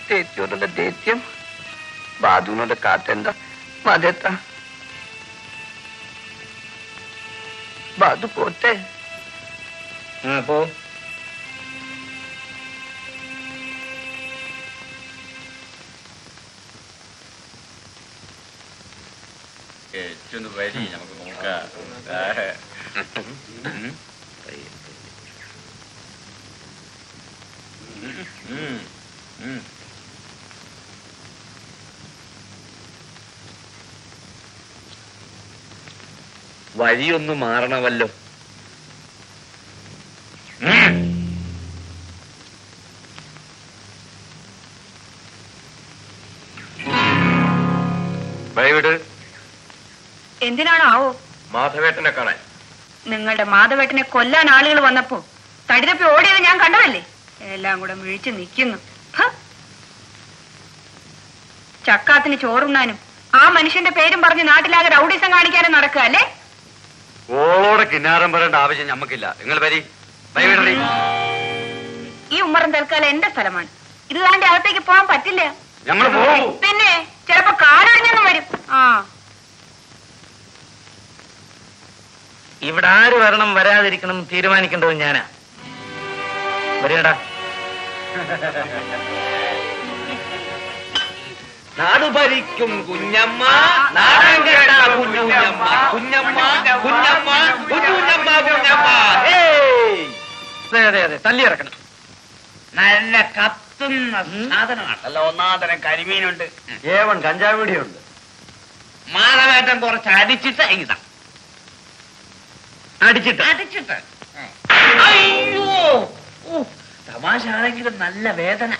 തേച്ചോരുടെ ദേത്യം ബാധുവിനോട് കാത്തെന്താ മതെത്ത ബാധു പോട്ടെ പോ. വരി നമുക്ക് നോക്കാം. വഴിയൊന്നു മാറണമല്ലോ. വഴിവിട്. എന്തിനാണോ ആവോ? മാധവേട്ടനെ കാണാൻ. നിങ്ങളുടെ മാധവേട്ടനെ കൊല്ലാൻ ആളുകൾ വന്നപ്പോ തടിതപ്പി ഓടിയത് ഞാൻ കണ്ടതല്ലേ. എല്ലാം കൂടെ വീഴ്ച നിൽക്കുന്നു. ചക്കാത്തിന് ചോറുണ്ണാനും ആ മനുഷ്യന്റെ പേരും പറഞ്ഞ് നാട്ടിലാകെ റൗഡീസം കാണിക്കാനും നടക്കുക അല്ലേ? ഓളോടെ കിന്നാരം പറയേണ്ട ആവശ്യം ഞമ്മക്കില്ല. നിങ്ങൾ വരി. ഈ ഉമ്മറും തൽക്കാലം എന്റെ സ്ഥലമാണ്. ഇത് താണ്ടി അകത്തേക്ക് പോകാൻ പറ്റില്ല. ഞങ്ങൾ പോകും. പിന്നെ ചിലപ്പോ കാലൊഴിഞ്ഞൊന്നും വരും. ഇവിടെ ആര് വരണം വരാതിരിക്കണം തീരുമാനിക്കേണ്ടത് ഞാനാ. വരേടാ. നാടു ഭരിക്കും കുഞ്ഞമ്മ, നാടൻ കേട്ട കുഞ്ഞുഞ്ഞമ്മ, കുഞ്ഞമ്മ കുഞ്ഞമ്മ കുഞ്ഞുഞ്ഞമ്മ കുഞ്ഞമ്മ. അതെ അതെ അതെ, തല്ലിയിറക്കണം. നല്ല കത്തുന്ന സാധനമാണ്. അല്ല, ഒന്നാന്തരം കരിമീനുണ്ട്, ഏവൻ കഞ്ചാവീടിയുണ്ട്. മാധവേട്ടൻ കുറച്ച് അടിച്ചിട്ട് ഇതാ. അടിച്ചിട്ട് അയ്യോ, തമാശ ആണെങ്കിലും നല്ല വേദന.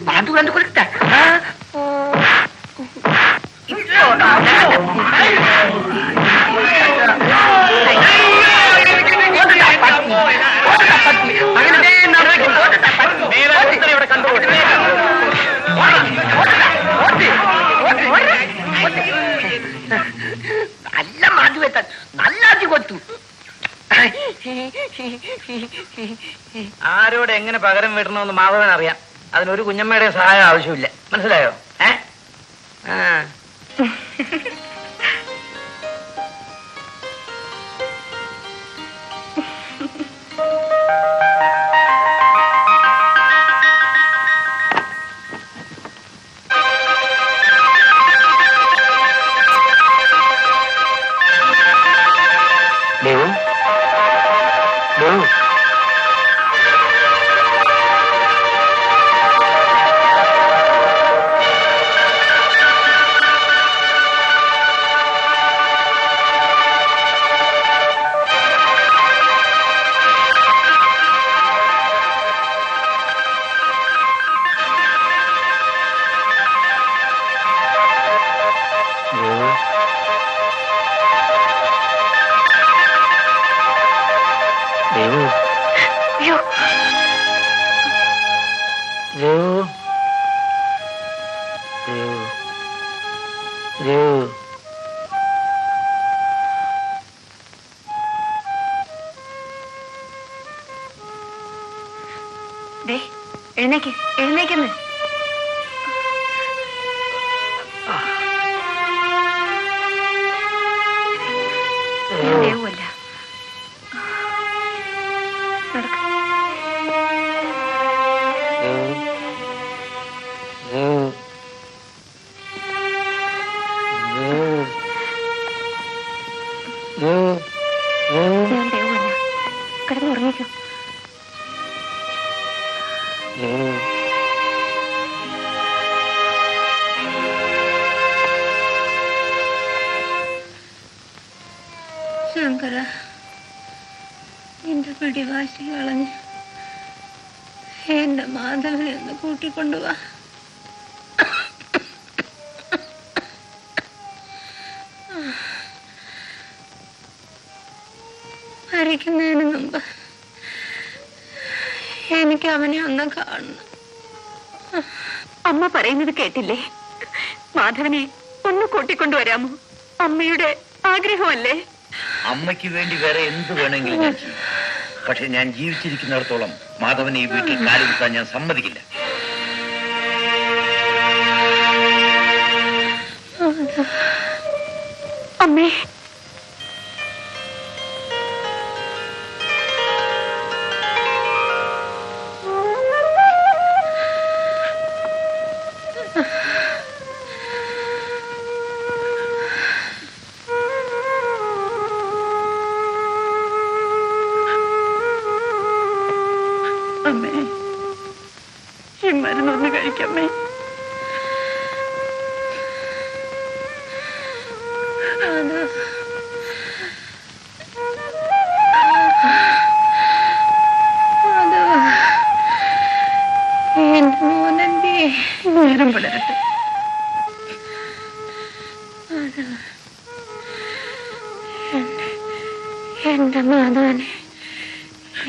ബാധു കണ്ടു കൊടുത്ത നല്ല മാധുവെത്താൻ നല്ല കൊത്തു. ആരോട് എങ്ങനെ പകരം വിടണമെന്ന് മാധവൻ അറിയാം. അതിനൊരു കുഞ്ഞമ്മയുടെ സഹായം ആവശ്യമില്ല. മനസ്സിലായോ? എഴുന്നേക്ക്, എഴുന്നേക്കുന്നു. ദേവുമല്ല, നടക്ക. ഞാൻ ദേവുമല്ല, കിടന്നുറങ്ങിക്കോ. ശങ്കര, എന്റെ പിടിവാശി കളഞ്ഞ് എന്റെ മാധവനെ ഒന്ന് കൂട്ടിക്കൊണ്ടുവാ. മരിക്കുന്നതിന് മുമ്പ് എനിക്ക് അവനെ ഒന്ന് കാണണം. അമ്മ പറയുന്നത് കേട്ടില്ലേ? മാധവനെ ഒന്ന് കൂട്ടിക്കൊണ്ടുവരാമോ? അമ്മയുടെ ആഗ്രഹമല്ലേ? അമ്മയ്ക്ക് വേണ്ടി വേറെ എന്ത് വേണമെങ്കിലും ഞാൻ ചെയ്യും. പക്ഷെ ഞാൻ ജീവിച്ചിരിക്കുന്നിടത്തോളം മാധവനെ ഈ വീട്ടിൽ കാലുകുത്താൻ ഞാൻ സമ്മതിക്കില്ല. അമ്മേ, അമ്മേ, ഈ മരുന്നൊന്ന് കഴിക്കമ്മേ. നേരം പുലരട്ടെ. എന്റെ മാധവനെ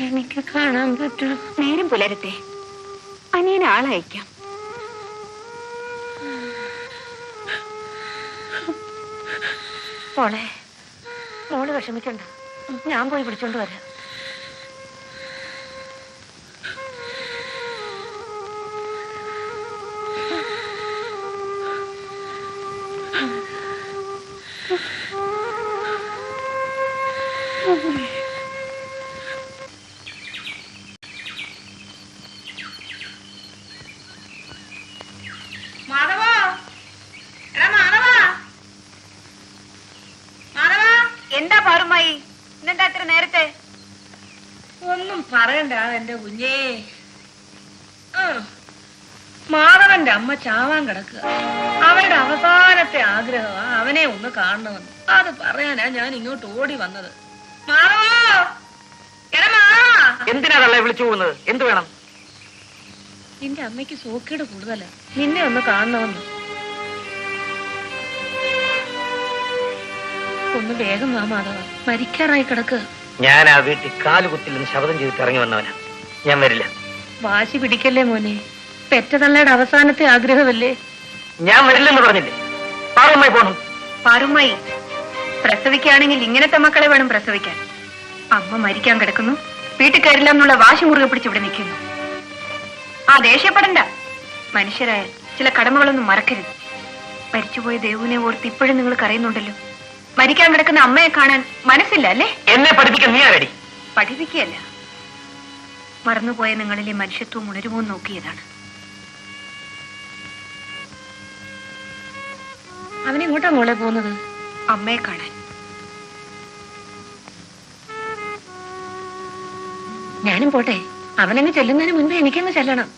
എനിക്ക് കാണാൻ പറ്റും. നേരം പുലരട്ടെ, അനിയനെ ആളയക്കാം. മോളെ, മോള് വിഷമിക്കണ്ട, ഞാൻ പോയി വിളിച്ചോണ്ട് വരാം. എന്താ പാറുമായി ഇന്നെന്താ ഇത്ര നേരത്തെ? ഒന്നും പറയണ്ട എന്റെ കുഞ്ഞേ. മാധവന്റെ അമ്മ ചാവാൻ കിടക്കുക. അവരുടെ അവസാനത്തെ ആഗ്രഹം അവനെ ഒന്ന് കാണണമെന്ന്. അത് പറയാനാ ഞാൻ ഇങ്ങോട്ട് ഓടി വന്നത്. മാധവോ, എന്തിനാ തള്ളെ വിളിച്ചു പോകുന്നത്? എന്ത് വേണം? നിന്റെ അമ്മയ്ക്ക് സോക്കേട് കൂടുതലാ, നിന്നെ ഒന്ന് കാണണമെന്ന്. ഒന്ന് വേഗം വാ മാധവ, മരിക്കാറായി കിടക്കുക. ഞാൻ ആ വീട്ടിൽ കാലുകുത്തിൽ നിന്ന് ശബ്ദം ചെയ്തിട്ട് ഇറങ്ങി വന്നവനാ. ഞാൻ വരില്ല. വാശി പിടിക്കല്ലേ മോനെ, പെറ്റതള്ളയുടെ അവസാനത്തെ ആഗ്രഹമല്ലേ. ഞാൻ വരില്ലെന്ന് പറഞ്ഞില്ലേ? പാറുമായി പോണം. പാറുമായി പ്രസവിക്കുകയാണെങ്കിൽ ഇങ്ങനത്തെ മക്കളെ വേണം പ്രസവിക്കാൻ. അമ്മ മരിക്കാൻ കിടക്കുന്നു, വീട്ടിൽ കയറില്ല എന്നുള്ള വാശി മുറുകെ പിടിച്ച് ഇവിടെ നിൽക്കുന്നു. ആ ദേഷ്യപ്പെടണ്ട. മനുഷ്യരായ ചില കടമകളൊന്നും മറക്കരുത്. മരിച്ചുപോയ ദേവുവിനെ ഓർത്ത് ഇപ്പോഴും നിങ്ങൾ കരയുന്നുണ്ടല്ലോ. മരിക്കാൻ കിടക്കുന്ന അമ്മയെ കാണാൻ മനസ്സില്ല അല്ലേ? എന്നെ പഠിപ്പിക്കാൻ നീ ആരടി? പഠിപ്പിക്കുകയല്ല, മറന്നുപോയ നിങ്ങളിലെ മനുഷ്യത്വം ഉണരുമോ നോക്കിയതാണ്. അവനെങ്ങോട്ടാ മോളെ പോകുന്നത്? അമ്മയെ കാണാൻ. ഞാനും പോട്ടെ. അവനങ്ങ് ചെല്ലുന്നതിന് മുൻപ് എനിക്കങ്ങ് ചെല്ലണം.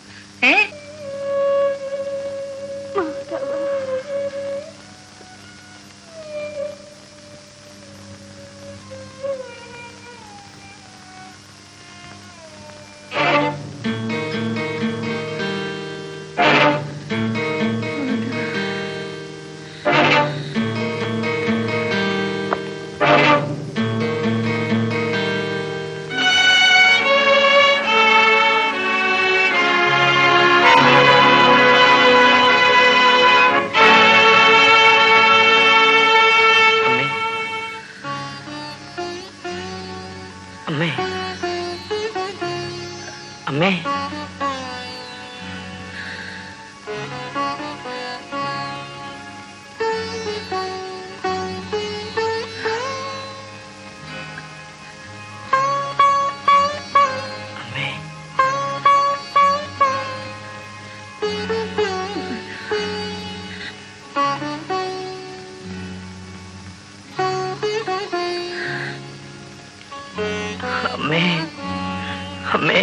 അമ്മേ, അമ്മേ, അമ്മേ, അമ്മേ,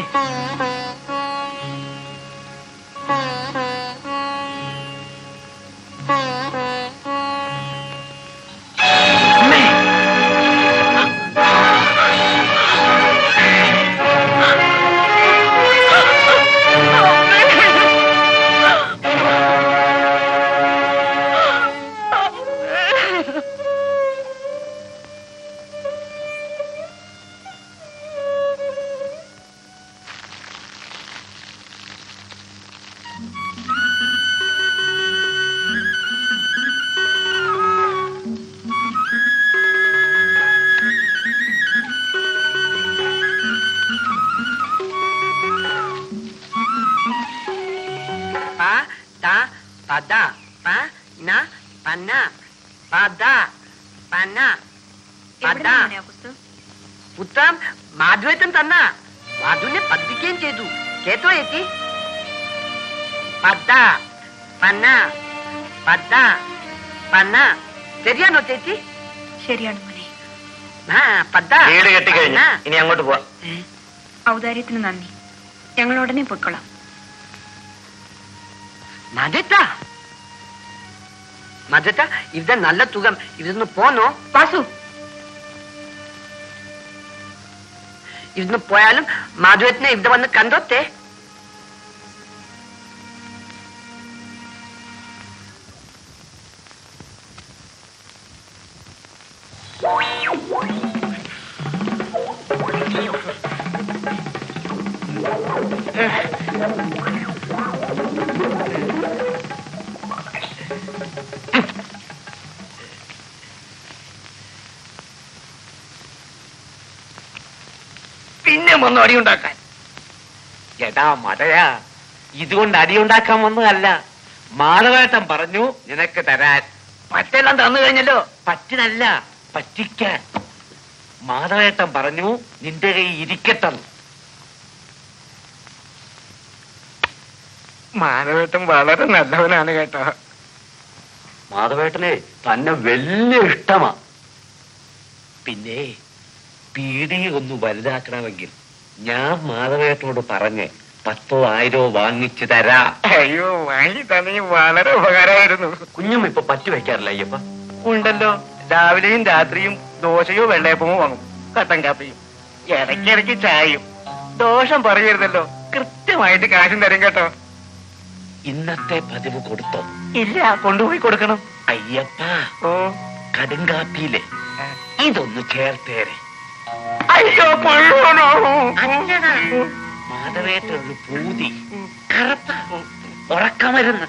പദ പന പന പദ പന പദ എവിടുന്നാ മോനെ ആ പുസ്തകം? പുത്രം മാധുവേട്ടൻ തന്ന മാധുവിനെ പഠിപ്പിക്കുകയും ചെയ്തു. കേട്ടോ ചേച്ചി? പദ പന പദ പന. ശരിയാണോ ചേച്ചി? ശരിയാണ് മോനെ. പദ വീട് കെട്ടിക്കഴിഞ്ഞു, ഇനി അങ്ങോട്ട് പോവാം. ഔദാര്യത്തിന് നന്ദി. ഞങ്ങൾ ഉടനെ പൊയ്ക്കൊള്ളാം. മധുട്ട മധുട്ട, ഇവിടെ നല്ല തുകം. ഇവിടുന്ന് പോന്നോ? വാസു, ഇവിടുന്ന് പോയാലും മാധുവേട്ടനെ ഇവിടെ വന്ന് കണ്ടോട്ടെ. പിന്നെ വന്നു അടിയുണ്ടാക്കാൻ. എടാ മടയാ, ഇതുകൊണ്ട് അടിയുണ്ടാക്കാൻ വന്നതല്ല. മാധവേട്ടൻ പറഞ്ഞു നിനക്ക് തരാൻ. മറ്റെല്ലാം തന്നു കഴിഞ്ഞല്ലോ. പറ്റിനല്ല, പറ്റിക്കാൻ. മാധവേട്ടൻ പറഞ്ഞു നിന്റെ കൈ ഇരിക്കട്ടെന്ന്. മാധവേട്ടൻ വളരെ നല്ലവനാണ് കേട്ടോ. മാധവേട്ടനെ തന്നെ വലിയ ഇഷ്ടമാ. പിന്നെ പീടിക ഒന്ന് വലുതാക്കണമെങ്കിൽ ഞാൻ മാധവേട്ടനോട് പറഞ്ഞ് 10,000 1000 വാങ്ങിച്ചു തരാം. അയ്യോ, വാങ്ങി തന്നെ വളരെ ഉപകാരമായിരുന്നു. കുഞ്ഞും ഇപ്പൊ പറ്റി വെക്കാറില്ല അയ്യപ്പ? ഉണ്ടല്ലോ, രാവിലെയും രാത്രിയും ദോശയോ വെള്ളയപ്പമോ വാങ്ങും, കട്ടൻ കാപ്പിയും, ഇടയ്ക്കിടയ്ക്ക് ചായയും. ദോഷം പറയരുതല്ലോ, കൃത്യമായിട്ട് കാശും തരും കേട്ടോ. ഇന്നത്തെ പതിവ് കൊടുത്തോ? ഇല്ല, കൊണ്ടുപോയി കൊടുക്കണം. അയ്യപ്പ, ഓ, കടുങ്കാപ്പിയിലെ ഇതൊന്ന് ചേർത്തേരെ. അയ്യോ കൊള്ളണോ. മാധവേട്ടൊരു പൂതി, കറുത്ത ഉറക്കമരുന്ന്.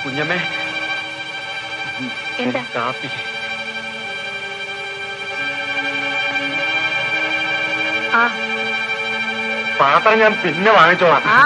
കുഞ്ഞമ്മേ, എന്താ? കാപ്പി. ആ പാത്രം ഞാൻ പിന്നെ വാങ്ങിച്ചോളാം. ആ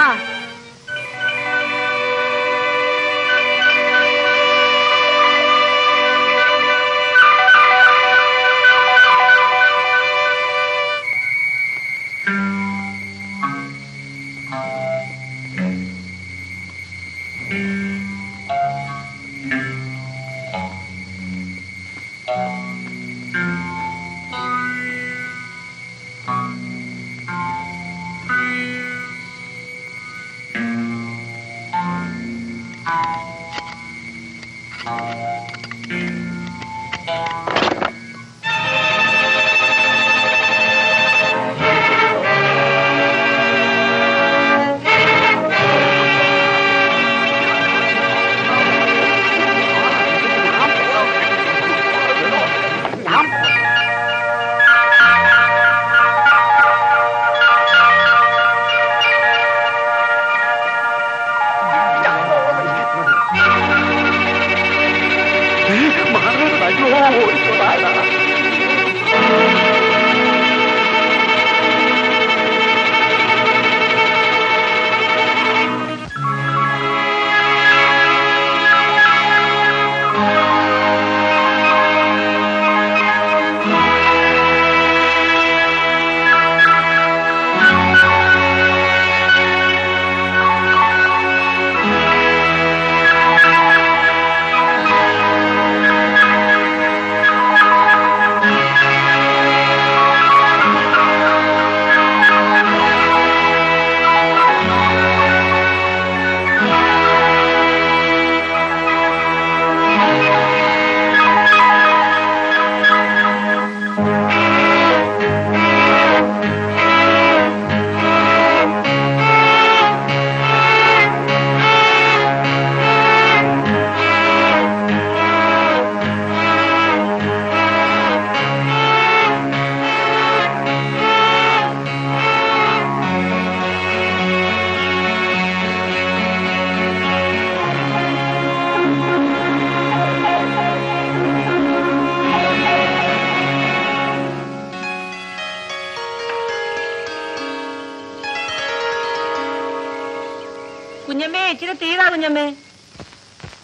കുഞ്ഞമ്മേ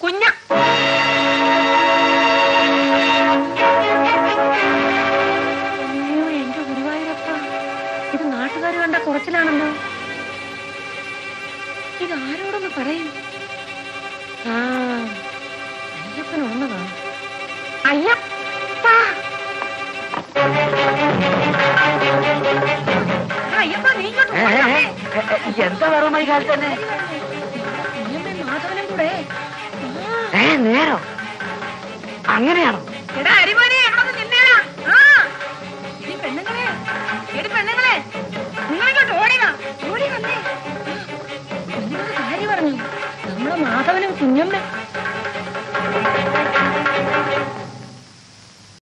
കുഞ്ഞ അയ്യോ എന്റെ ഗുരുവായൂരപ്പ, ഇത് നാട്ടുകാർ കണ്ട കുറച്ചിലാണല്ലോ. ഇത് ആരോടൊന്ന് പറയും? ആ അയ്യപ്പൻ ഉള്ളതാണ്. അയ്യപ്പ അയ്യപ്പ നീ ഇങ്ങോട്ട് വന്നേ. എന്താ പറയുന്ന ഈ കാലത്ത് തന്നെ? കുഞ്ഞമ്മേ മാധവനും കൂടെ. നേരോ? അങ്ങനെയാണോ? എടാ അരിമോനെ അവിടെ നിന്നേടാ. ആ എടി പെണ്ണുങ്ങളെ, എടി പെണ്ണുങ്ങളെ, നിങ്ങളിങ്ങോട്ട് ഓടി വാ, ഓടി വന്നേ. കുഞ്ഞിനോട് കാര്യം പറഞ്ഞു. നമ്മളെ മാധവനും കുഞ്ഞമ്മ